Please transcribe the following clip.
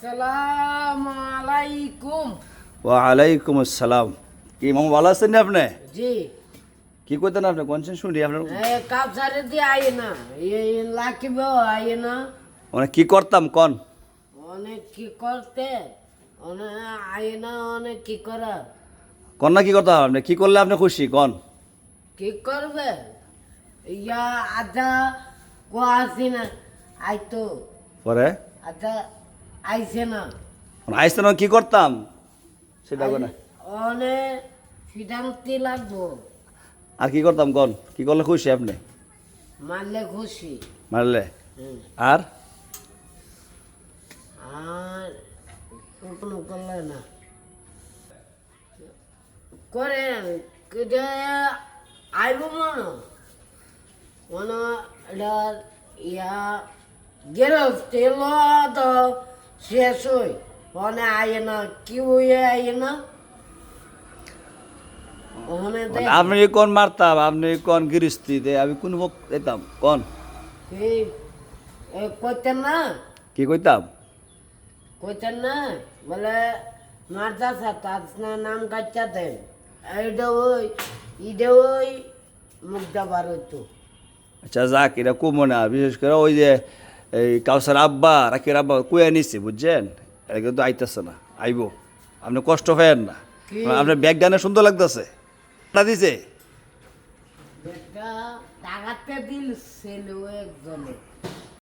সালাম আলাইকুম। ওয়ালাইকুম আসসালাম। কি মামা ভালো আছেন না আপনি? জি কি করতেন আপনি? কোনছেন শুনি আপনার কাপসারে দিয়ে আয় না, এই লাকিব আয় না। মানে কি করতাম কন? অনেক কি করতে, অনেক আয় না, অনেক কি করা, কন না কি করতাম আপনি? কি করলে আপনি খুশি কন? কি করবে? ইয়া আধা কো আসি না, আই তো পরে আধা আইছে না। আইসতে না কি করতাম সেটা না। অনেক সিদ্ধান্তি লাগবো, আর কি করতাম কন? কি করলে খুশি আপনি? মারলে খুশি। মারলে হুম। আর আর কোনো করলে না করেন আইব মনে এটা ইয়া গেরস্তি ল তো শেষ হই মনে আয় না, কি হয়ে আয় না ওখানে দেখ আপনি কোন মারতাম, আপনি কোন গৃহস্থিতে আমি কোন মুখ দিতাম কন? কি করতেন না, কি কইতাম? কইতেন না বলে মারতা তার নাম কাটটা দেন, এইটা ওই ইটা ওই মুখটা বার হইতো। আচ্ছা যাক, এটা কমো না। বিশেষ করে ওই যে এই কাউসার আব্বা রাকির আব্বা কুয়া নিচ্ছে বুঝছেন, এটা কিন্তু আইতেছে না, আইব। আপনি কষ্ট পেয়েন না, কি? আপনার ব্যাগ গানে সুন্দর লাগতেছে। টা দিছে একটা টাকাতে দিল ছেলে একজনে